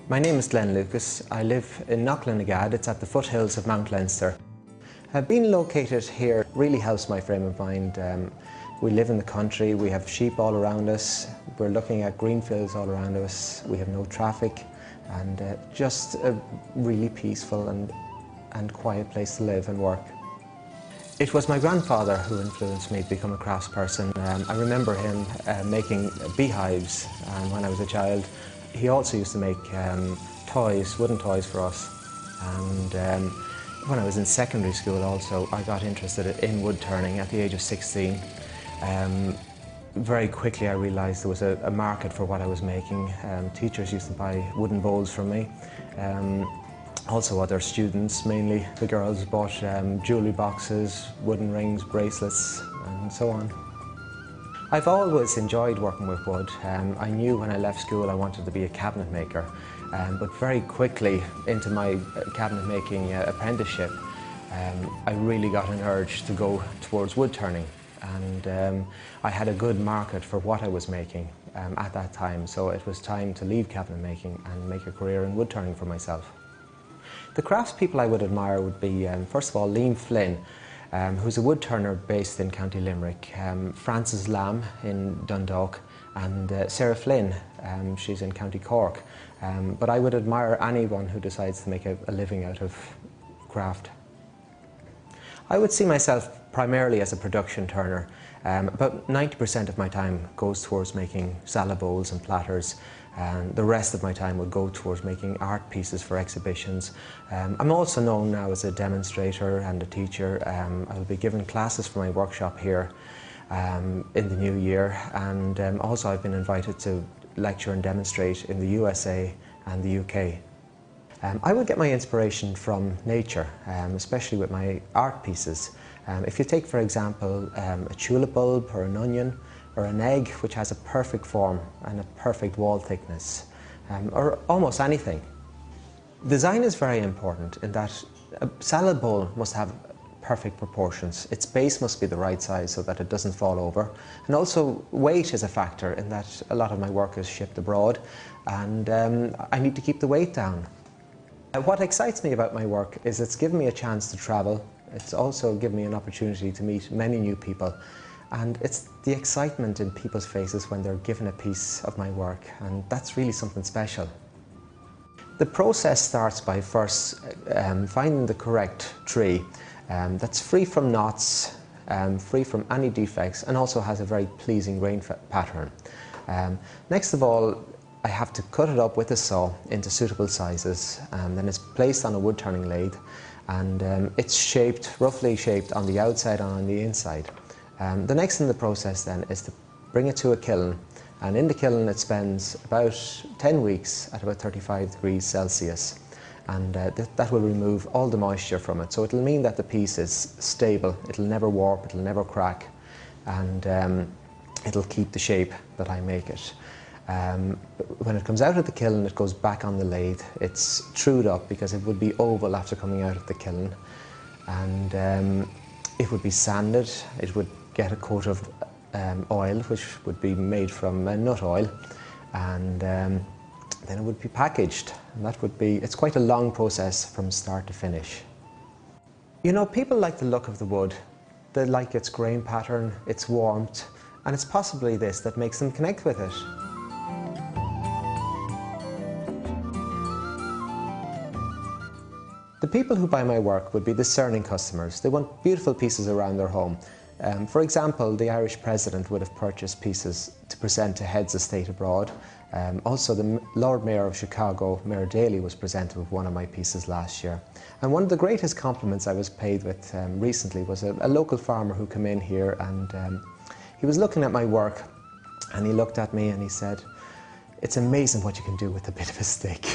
My name is Glenn Lucas. I live in Knocklanagad. It's at the foothills of Mount Leinster. Being located here really helps my frame of mind. We live in the country, we have sheep all around us, we're looking at green fields all around us, we have no traffic, and just a really peaceful and quiet place to live and work. It was my grandfather who influenced me to become a craftsperson. I remember him making beehives when I was a child. He also used to make toys, wooden toys for us. And when I was in secondary school also, I got interested in wood turning at the age of 16. Very quickly I realised there was a market for what I was making. Teachers used to buy wooden bowls from me. Also other students, mainly the girls, bought jewellery boxes, wooden rings, bracelets and so on. I've always enjoyed working with wood. I knew when I left school I wanted to be a cabinet maker, but very quickly into my cabinet making apprenticeship I really got an urge to go towards wood turning, and I had a good market for what I was making at that time, so it was time to leave cabinet making and make a career in wood turning for myself. The craftspeople I would admire would be, first of all, Liam Flynn, who's a wood turner based in County Limerick, Frances Lamb in Dundalk, and Sarah Flynn, she's in County Cork. But I would admire anyone who decides to make a living out of craft. I would see myself primarily as a production turner. About 90% of my time goes towards making salad bowls and platters, and the rest of my time would go towards making art pieces for exhibitions. I'm also known now as a demonstrator and a teacher. I will be giving classes for my workshop here in the new year, and also I've been invited to lecture and demonstrate in the USA and the UK. I would get my inspiration from nature, especially with my art pieces. If you take, for example, a tulip bulb or an onion or an egg which has a perfect form and a perfect wall thickness, or almost anything. Design is very important in that a salad bowl must have perfect proportions. Its base must be the right size so that it doesn't fall over. And also weight is a factor in that a lot of my work is shipped abroad, and I need to keep the weight down. What excites me about my work is it's given me a chance to travel. It's also given me an opportunity to meet many new people, and it's the excitement in people's faces when they're given a piece of my work, and that's really something special. The process starts by first finding the correct tree that's free from knots, free from any defects, and also has a very pleasing grain pattern. Next of all, I have to cut it up with a saw into suitable sizes, and then it's placed on a wood turning lathe, and it's shaped, roughly shaped on the outside and on the inside. The next in the process then is to bring it to a kiln, and in the kiln it spends about 10 weeks at about 35 degrees Celsius, and that will remove all the moisture from it, so it'll mean that the piece is stable, it'll never warp, it'll never crack, and it'll keep the shape that I make it. When it comes out of the kiln, it goes back on the lathe. It's trued up because it would be oval after coming out of the kiln, and it would be sanded. It would get a coat of oil, which would be made from nut oil, and then it would be packaged. And that would be, it's quite a long process from start to finish. You know, people like the look of the wood. They like its grain pattern, its warmth, and it's possibly this that makes them connect with it. The people who buy my work would be discerning customers. They want beautiful pieces around their home. For example, the Irish President would have purchased pieces to present to heads of state abroad. Also, the Lord Mayor of Chicago, Mayor Daley, was presented with one of my pieces last year. And one of the greatest compliments I was paid with recently was a local farmer who came in here, and he was looking at my work, and he looked at me and he said, "It's amazing what you can do with a bit of a stick."